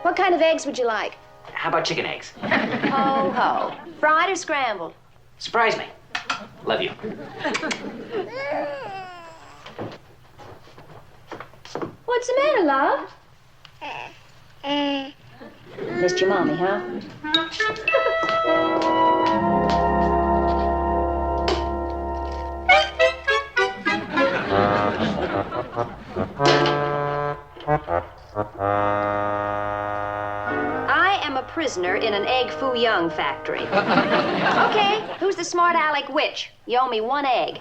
What kind of eggs would you like? How about chicken eggs? Ho, ho. Fried or scrambled? Surprise me. Love you. What's the matter, love? Missed your mommy, huh? I am a prisoner in an egg foo young factory. Okay, who's the smart aleck witch? You owe me one egg.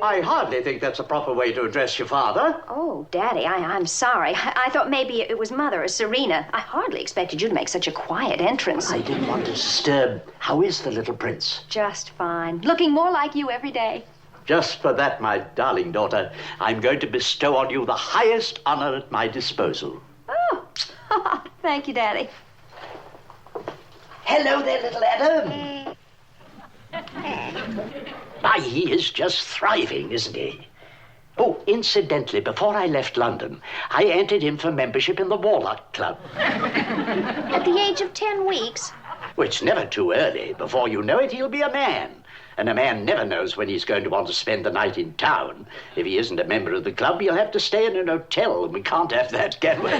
I hardly think that's a proper way to address your father. Oh, Daddy, I'm sorry. I thought maybe it was Mother or Serena. I hardly expected you to make such a quiet entrance. I didn't want to disturb. How is the little prince? Just fine. Looking more like you every day. Just for that, my darling daughter, I'm going to bestow on you the highest honor at my disposal. Oh, thank you, Daddy. Hello there, little Adam. Why, he is just thriving, isn't he? Oh, incidentally, before I left London, I entered him for membership in the Warlock Club. At the age of 10 weeks? Well, it's never too early. Before you know it, he'll be a man. And a man never knows when he's going to want to spend the night in town. If he isn't a member of the club, he'll have to stay in an hotel, and we can't have that, can we?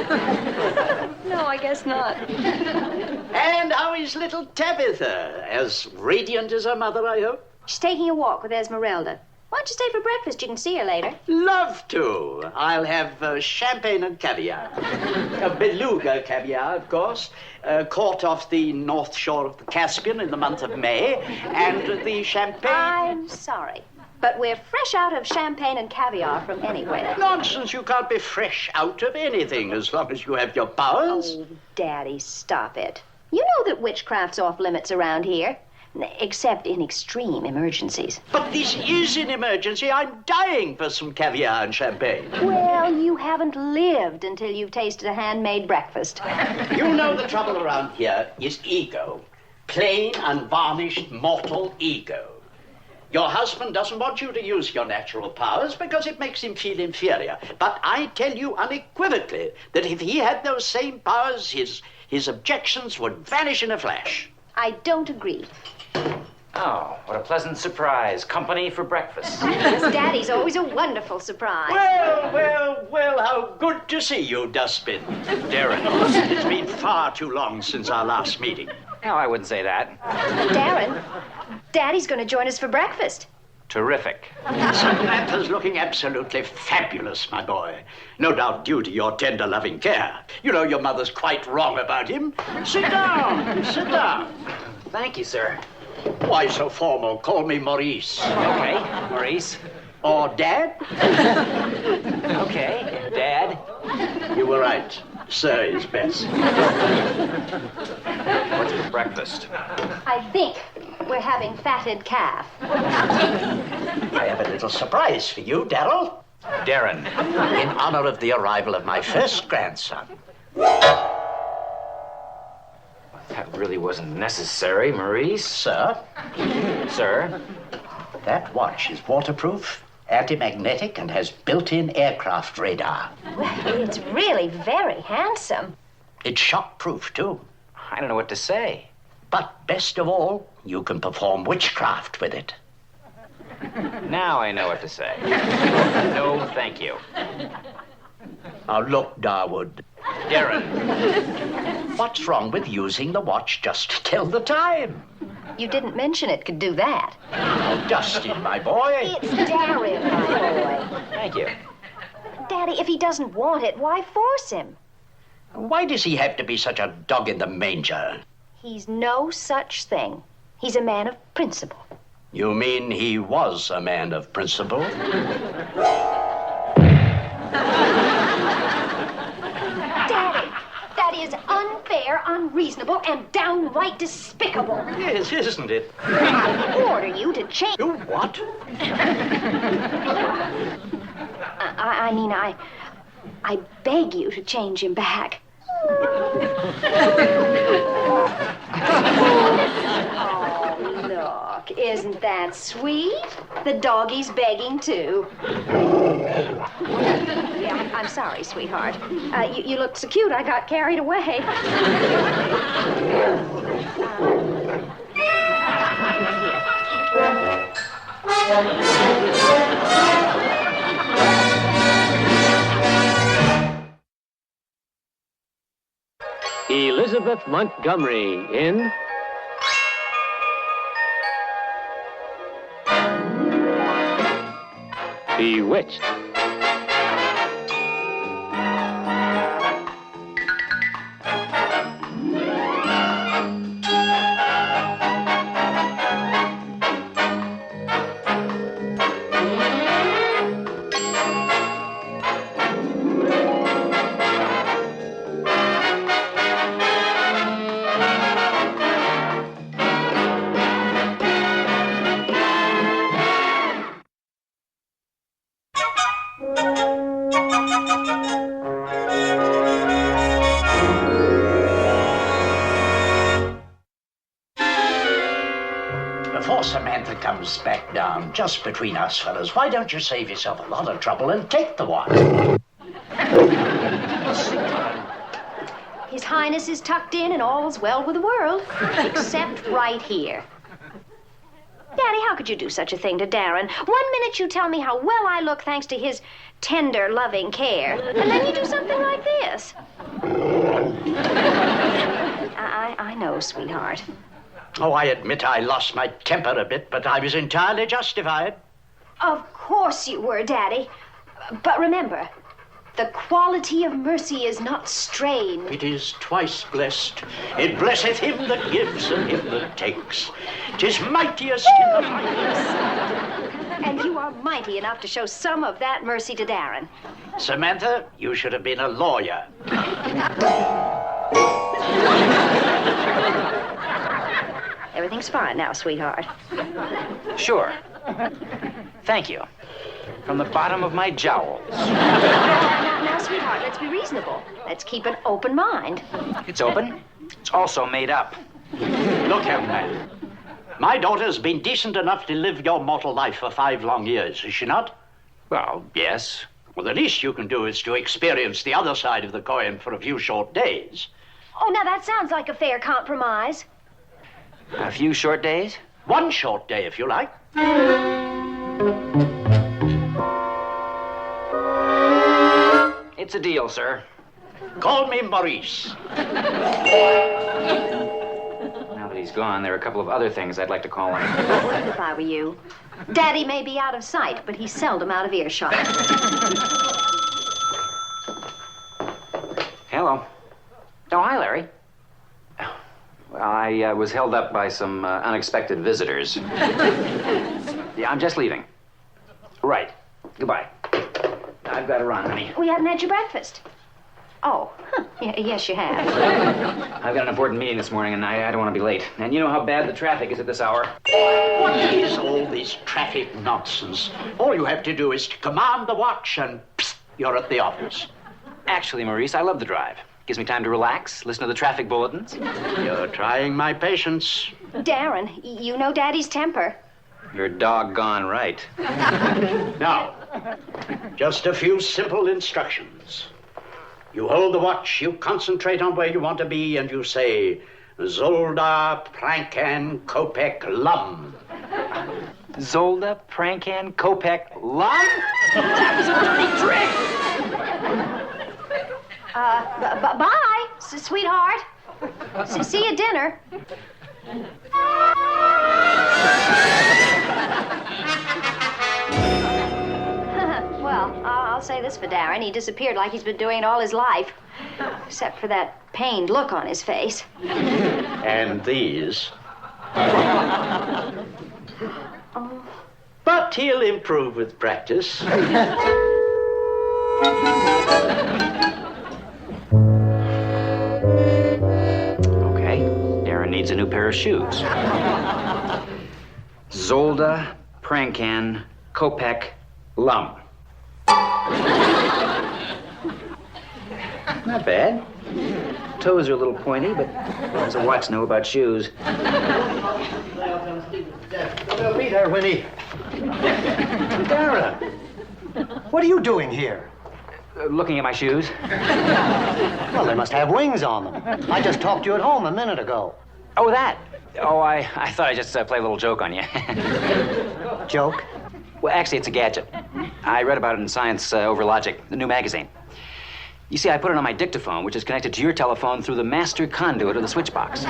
No, I guess not. And how is little Tabitha? As radiant as her mother, I hope? She's taking a walk with Esmeralda. Why don't you stay for breakfast? You can see her later. Love to. I'll have champagne and caviar. Beluga caviar, of course. Caught off the north shore of the Caspian in the month of May. And the champagne... I'm sorry, but we're fresh out of champagne and caviar from anywhere. Nonsense. You can't be fresh out of anything as long as you have your powers. Oh, Daddy, stop it. You know that witchcraft's off limits around here. Except in extreme emergencies. But this is an emergency. I'm dying for some caviar and champagne. Well, you haven't lived until you've tasted a handmade breakfast. You know the trouble around here is ego. Plain, unvarnished, mortal ego. Your husband doesn't want you to use your natural powers because it makes him feel inferior. But I tell you unequivocally that if he had those same powers, his objections would vanish in a flash. I don't agree. Oh, what a pleasant surprise. Company for breakfast. Yes, Daddy's always a wonderful surprise. Well, how good to see you, Dustbin. Darren, it's been far too long since our last meeting. No, I wouldn't say that. Darren, Daddy's going to join us for breakfast. Terrific. Samantha's looking absolutely fabulous, my boy. No doubt due to your tender, loving care. You know your mother's quite wrong about him. Sit down, sit down. Thank you, sir. Why so formal? Call me Maurice. Okay, Maurice. Or Dad? Okay, Dad. You were right. Sir is best. What's for breakfast? I think we're having fatted calf. I have a little surprise for you, Darrell. Darren. In honor of the arrival of my first grandson. That really wasn't necessary, Maurice. Sir, Sir? that watch is waterproof, anti-magnetic, and has built-in aircraft radar. Well, it's really very handsome. It's shock-proof, too. I don't know what to say. But best of all, you can perform witchcraft with it. Now I know what to say. No, thank you. Now, look, Darwood. Darren. What's wrong with using the watch just to tell the time? You didn't mention it could do that. Oh, Dustin, my boy. It's Darren, my boy. Thank you. Daddy, if he doesn't want it, why force him? Why does he have to be such a dog in the manger? He's no such thing. He's a man of principle. You mean he was a man of principle? Daddy, that is unfair, unreasonable, and downright despicable. Yes, isn't it? I order you to change... You what? I beg you to change him back. Oh, look. Look, isn't that sweet? The doggie's begging, too. Yeah, I'm sorry, sweetheart. You looked so cute, I got carried away. Elizabeth Montgomery in Bewitched. Before Samantha comes back down, just between us fellas, why don't you save yourself a lot of trouble and take the watch? His Highness is tucked in and all's well with the world, except right here. Daddy, how could you do such a thing to Darren? 1 minute you tell me how well I look thanks to his tender, loving care, and then you do something like this. I know, sweetheart. Oh, I admit I lost my temper a bit, but I was entirely justified. Of course you were, Daddy. But remember, the quality of mercy is not strain. It is twice blessed. It blesseth him that gives and him that takes. 'Tis mightiest in the mightiest. And you are mighty enough to show some of that mercy to Darren. Samantha, you should have been a lawyer. Everything's fine now, sweetheart. Sure. Thank you. From the bottom of my jowls. Now, sweetheart, let's be reasonable. Let's keep an open mind. It's open. It's also made up. Look, young man. My daughter's been decent enough to live your mortal life for 5 long years, is she not? Well, yes. Well, the least you can do is to experience the other side of the coin for a few short days. Oh, now that sounds like a fair compromise. A few short days? 1 short day, if you like. It's a deal, sir. Call me Maurice. Now that he's gone, there are a couple of other things I'd like to call him. I wouldn't if I were you. Daddy may be out of sight, but he's seldom out of earshot. Hello. Oh, hi, Larry. Well, I was held up by some unexpected visitors. Yeah, I'm just leaving. Right. Goodbye. I've got to run, honey. We haven't had your breakfast. Oh, yes, you have. I've got an important meeting this morning, and I don't want to be late. And you know how bad the traffic is at this hour. What is all this traffic nonsense? All you have to do is to command the watch and psst, you're at the office. Actually, Maurice, I love the drive. Gives me time to relax, listen to the traffic bulletins. You're trying my patience. Darren, you know Daddy's temper. You're doggone right. Now, just a few simple instructions. You hold the watch, you concentrate on where you want to be, and you say, Zolda, Prankan, Kopek, Lum. Zolda, Prankan, Kopek, Lum? That was a dirty trick! Bye, sweetheart. See you at dinner. Well, I'll say this for Darren. He disappeared like he's been doing it all his life. Except for that pained look on his face. And these. But he'll improve with practice. Okay, Darren needs a new pair of shoes. Zolda, Prankan, Kopek, Lum. Not bad. Toes are a little pointy, but what does a watch know about shoes? Oh, they'll be there, Winnie. Darren, what are you doing here? Looking at my shoes. Well, they must have wings on them. I just talked to you at home a minute ago. Oh, that. Oh, I thought I'd just play a little joke on you. Joke? Well, actually, it's a gadget. I read about it in Science Over Logic, the new magazine. You see, I put it on my dictaphone, which is connected to your telephone through the master conduit of the switch box,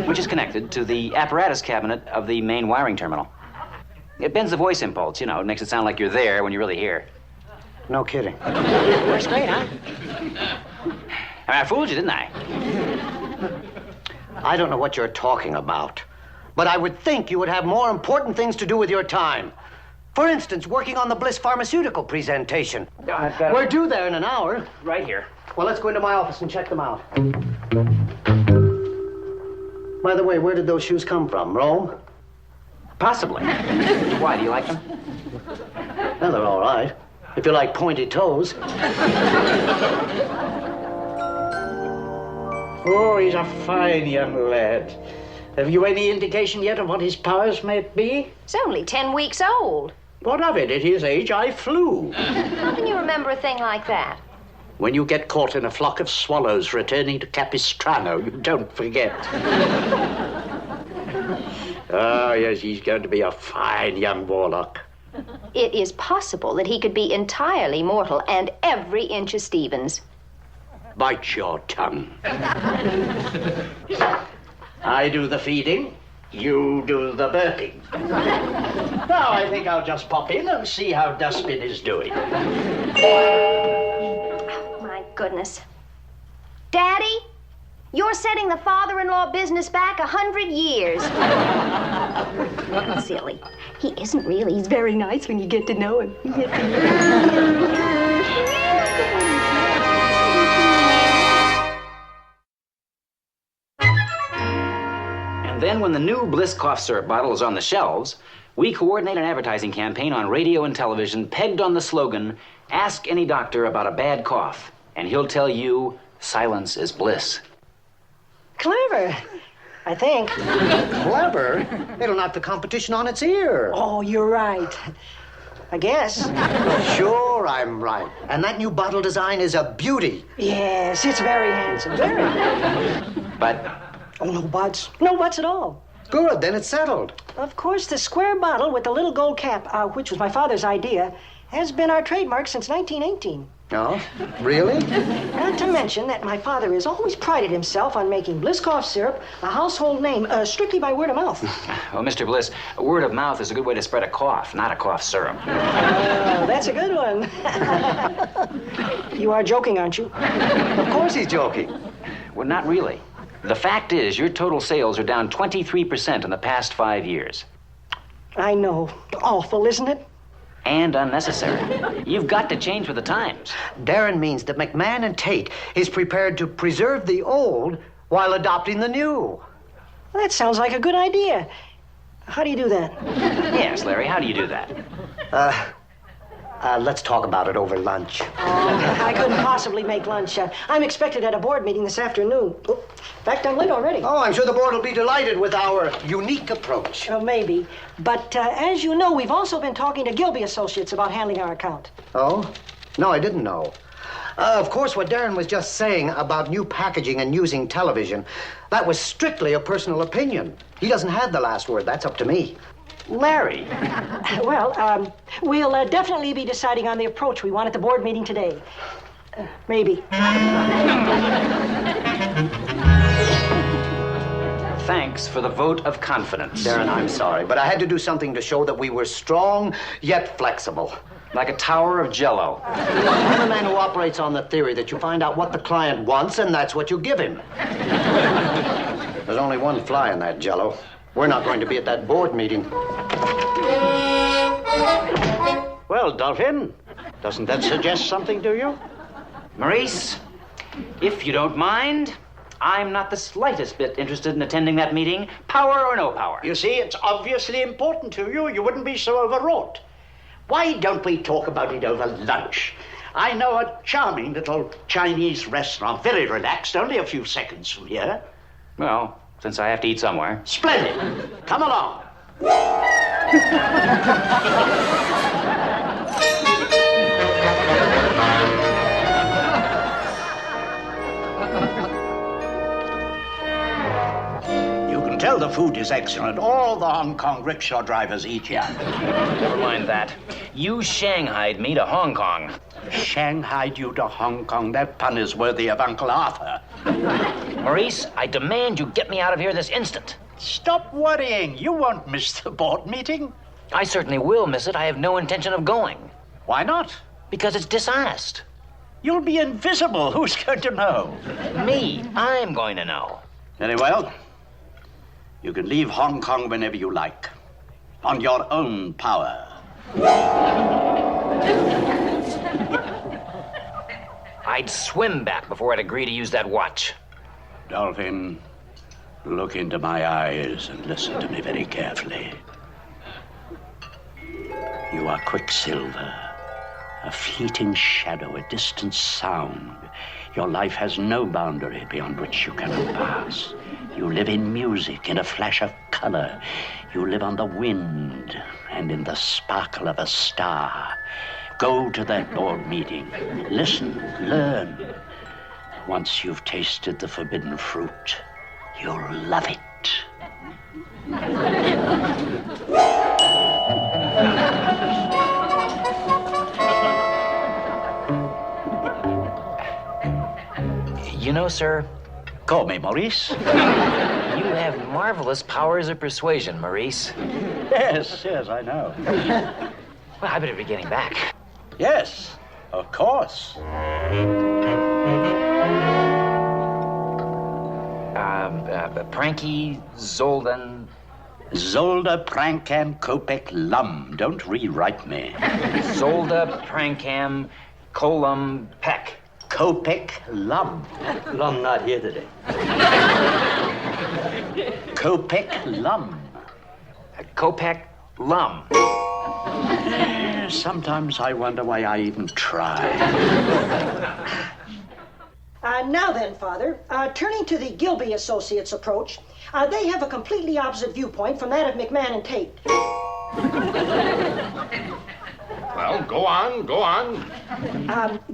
which is connected to the apparatus cabinet of the main wiring terminal. It bends the voice impulse, you know. It makes it sound like you're there when you're really here. No kidding. Works great, huh? I fooled you, didn't I? I don't know what you're talking about, but I would think you would have more important things to do with your time. For instance, working on the Bliss Pharmaceutical presentation. We're due there in an hour. Right here. Well, let's go into my office and check them out. By the way, where did those shoes come from? Rome? Possibly. Why, do you like them? Well, they're all right. If you like pointy toes. Oh, he's a fine young lad. Have you any indication yet of what his powers might be? It's only 10 weeks old. What of it? At his age, I flew. How can you remember a thing like that? When you get caught in a flock of swallows returning to Capistrano, you don't forget. Oh, yes, he's going to be a fine young warlock. It is possible that he could be entirely mortal and every inch of Stevens. Bite your tongue. I do the feeding, you do the burping. Now, I think I'll just pop in and see how Dustbin is doing. Oh, my goodness. Daddy, you're setting the father-in-law business back 100 years. Silly. He isn't really. He's very nice when you get to know him. And then when the new Bliss cough syrup bottle is on the shelves, we coordinate an advertising campaign on radio and television pegged on the slogan, "Ask any doctor about a bad cough, and he'll tell you silence is bliss." Clever, I think. Clever? It'll knock the competition on its ear. Oh, you're right. I guess. Sure, I'm right. And that new bottle design is a beauty. Yes, it's very handsome, very. But Oh, no buts. No buts at all. Good, then it's settled. Of course, the square bottle with the little gold cap, which was my father's idea, has been our trademark since 1918. Oh, really? Not to mention that my father has always prided himself on making Bliss cough syrup a household name, strictly by word of mouth. well, Mr. Bliss, word of mouth is a good way to spread a cough, not a cough syrup. Oh, that's a good one. You are joking, aren't you? Of course he's joking. Well, not really. The fact is, your total sales are down 23% in the past 5 years. I know. Awful, isn't it? And unnecessary. You've got to change with the times. Darren means that McMahon and Tate is prepared to preserve the old while adopting the new. That sounds like a good idea. How do you do that? Yes, Larry, how do you do that? Let's talk about it over lunch. I couldn't possibly make lunch. I'm expected at a board meeting this afternoon. Oh, in fact, I'm late already. Oh, I'm sure the board will be delighted with our unique approach. Maybe. But as you know, we've also been talking to Gilby Associates about handling our account. Oh? No, I didn't know. Of course, what Darren was just saying about new packaging and using television, that was strictly a personal opinion. He doesn't have the last word. That's up to me. Larry. Well, we'll definitely be deciding on the approach we want at the board meeting today. Maybe. Thanks for the vote of confidence. Darren, I'm sorry, but I had to do something to show that we were strong yet flexible. Like a tower of jello. I'm a man who operates on the theory that you find out what the client wants and that's what you give him. There's only one fly in that jello. We're not going to be at that board meeting. Well, Dolphin, doesn't that suggest something to you? Maurice, if you don't mind, I'm not the slightest bit interested in attending that meeting, power or no power. You see, it's obviously important to you. You wouldn't be so overwrought. Why don't we talk about it over lunch? I know a charming little Chinese restaurant, very relaxed, only a few seconds from here. Well, since I have to eat somewhere. Splendid. Come along. You can tell the food is excellent. All the Hong Kong rickshaw drivers eat here. Never mind that. You shanghaied me to Hong Kong. Shanghaied you to Hong Kong? That pun is worthy of Uncle Arthur. Maurice, I demand you get me out of here this instant. Stop worrying. You won't miss the board meeting. I certainly will miss it. I have no intention of going. Why not? Because it's dishonest. You'll be invisible. Who's going to know? Me. I'm going to know. Very well. You can leave Hong Kong whenever you like. On your own power. I'd swim back before I'd agree to use that watch. Dolphin, look into my eyes and listen to me very carefully. You are Quicksilver, a fleeting shadow, a distant sound. Your life has no boundary beyond which you cannot pass. You live in music, in a flash of color. You live on the wind and in the sparkle of a star. Go to that board meeting. Listen, learn. Once you've tasted the forbidden fruit, you'll love it. You know, sir, Call me Maurice. you have marvelous powers of persuasion, Maurice. Yes, I know. Well, I better be getting back. Yes, of course. Pranky, Zoldan. Zolda, Prankam, Kopek, Lum. Don't rewrite me. Zolda, Prankam, Kolum, Peck. Kopek, Lum. Lum not here today. Kopek, Lum. Kopek, Lum. Sometimes I wonder why I even try. Now then, Father, turning to the Gilby Associates approach, they have a completely opposite viewpoint from that of McMahon and Tate. Well, go on.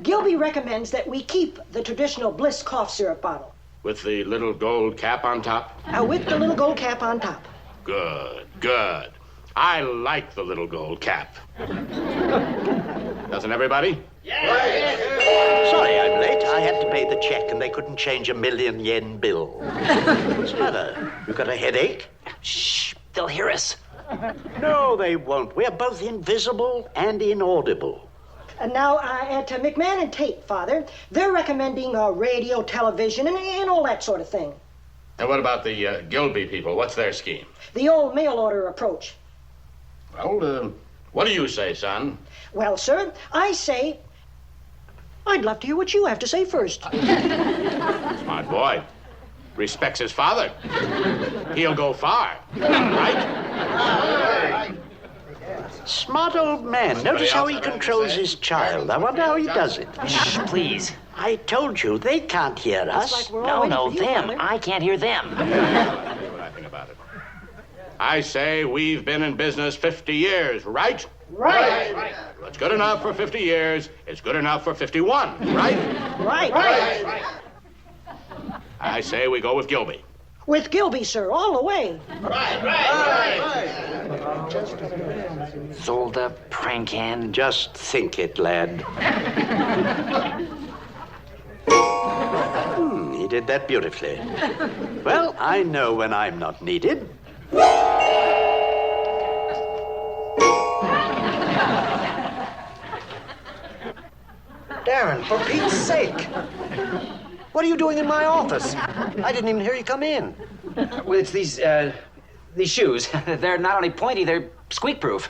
Gilby recommends that we keep the traditional Bliss cough syrup bottle. With the little gold cap on top? With the little gold cap on top. Good. I like the little gold cap. Doesn't everybody? Sorry I'm late. I had to pay the check and they couldn't change a 1,000,000 yen bill. What's the matter? You got a headache? Shh, they'll hear us. No, they won't. We're both invisible and inaudible. Now, to McMahon and Tate, Father, they're recommending radio, television, and all that sort of thing. And what about the Gilby people? What's their scheme? The old mail order approach. Well, what do you say, son? Well, sir, I say, I'd love to hear what you have to say first. Smart boy. Respects his father. He'll go far. Right? Smart old man. Notice how he controls his child. I wonder how he does it. Shh, please. I told you, they can't hear us. Like we're all No, waiting for you, them. Father. I can't hear them. Tell you what I think about it. I say we've been in business 50 years, right? Right. What's good enough for 50 years is good enough for 51, right? Right. I say we go with Gilby. With Gilby, sir, all the way. Zolda, Prankan. Just think it, lad. He did that beautifully. Well, I know when I'm not needed. Darren, for Pete's sake. What are you doing in my office? I didn't even hear you come in. Well, it's these shoes. They're not only pointy, they're squeak-proof.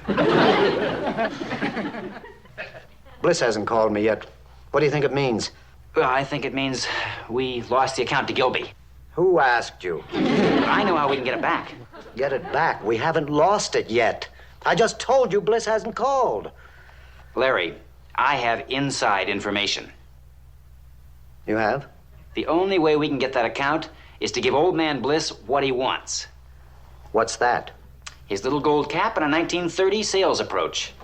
Bliss hasn't called me yet. What do you think it means? Well, I think it means we lost the account to Gilby. Who asked you? But I know how we can get it back. Get it back. We haven't lost it yet. I just told you Bliss hasn't called. Larry, I have inside information. You have? The only way we can get that account is to give Old Man Bliss what he wants. What's that? His little gold cap and a 1930 sales approach.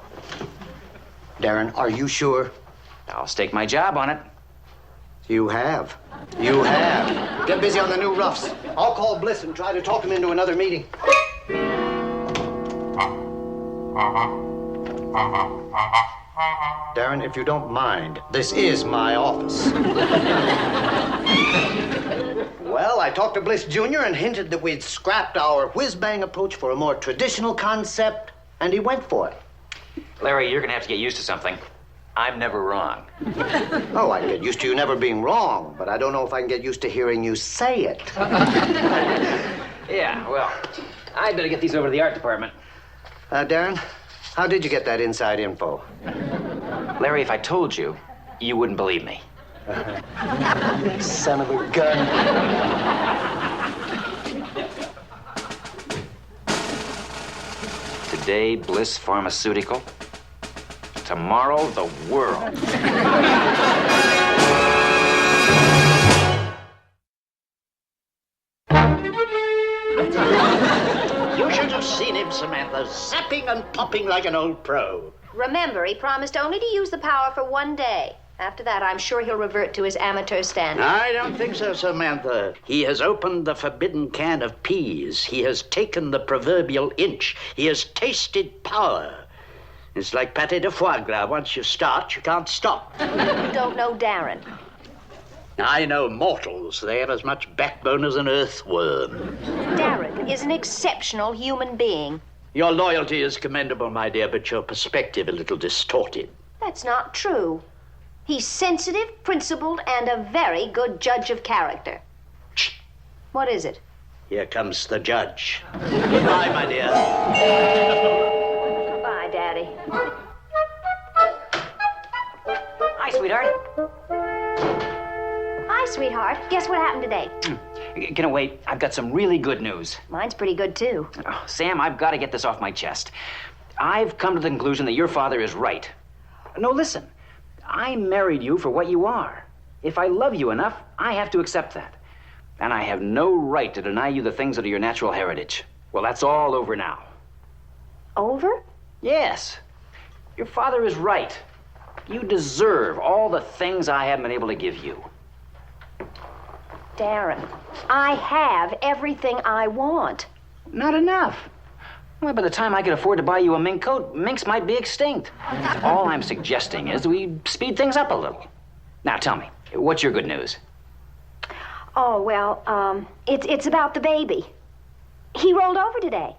Darren, are you sure? I'll stake my job on it. You have. You have. Get busy on the new roughs. I'll call Bliss and try to talk him into another meeting. Darren, if you don't mind, this is my office. Well, I talked to Bliss Jr. and hinted that we'd scrapped our whiz-bang approach for a more traditional concept, and he went for it. Larry, you're gonna have to get used to something. I'm never wrong. Oh, I get used to you never being wrong, but I don't know if I can get used to hearing you say it. Yeah, well, I'd better get these over to the art department. Darren, how did you get that inside info? Larry, if I told you, you wouldn't believe me. Son of a gun. Today, Bliss Pharmaceutical. Tomorrow, the world. You should have seen him, Samantha, zapping and popping like an old pro. Remember, he promised only to use the power for one day. After that, I'm sure he'll revert to his amateur standard. I don't think so, Samantha. He has opened the forbidden can of peas. He has taken the proverbial inch. He has tasted power. It's like pâté de foie gras. Once you start, you can't stop. You don't know Darren. I know mortals. They have as much backbone as an earthworm. Darren is an exceptional human being. Your loyalty is commendable, my dear, but your perspective a little distorted. That's not true. He's sensitive, principled, and a very good judge of character. Shh. What is it? Here comes the judge. Goodbye, my dear. Bye, Daddy. Hi, sweetheart. Hi, sweetheart. Guess what happened today? Can I wait? I've got some really good news. Mine's pretty good, too. Oh, Sam, I've got to get this off my chest. I've come to the conclusion that your father is right. No, listen. I married you for what you are. If I love you enough, I have to accept that. And I have no right to deny you the things that are your natural heritage. Well, that's all over now. Over? Yes. Your father is right. You deserve all the things I haven't been able to give you. Darren, I have everything I want. Not enough. Well, by the time I could afford to buy you a mink coat, minks might be extinct. All I'm suggesting is we speed things up a little. Now, tell me, what's your good news? Oh, well, it's about the baby. He rolled over today.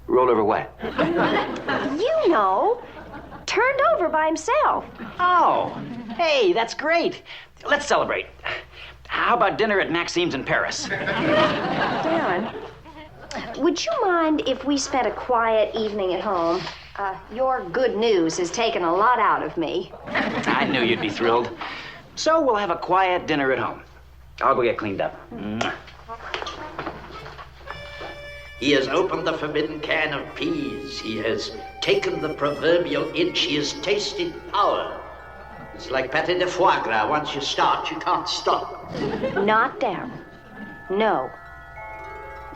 Rolled over what? You know, turned over by himself. Oh, hey, that's great. Let's celebrate. How about dinner at Maxime's in Paris? Darren, would you mind if we spent a quiet evening at home? Your good news has taken a lot out of me. I knew you'd be thrilled. So we'll have a quiet dinner at home. I'll go get cleaned up. He has opened the forbidden can of peas. He has taken the proverbial inch. He has tasted power. It's like pâté de foie gras. Once you start, you can't stop. Not Darren. No.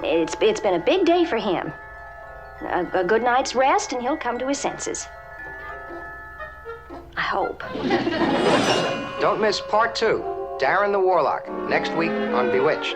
It's been a big day for him. A good night's rest, and he'll come to his senses. I hope. Don't miss part 2, Darren the Warlock, next week on Bewitched.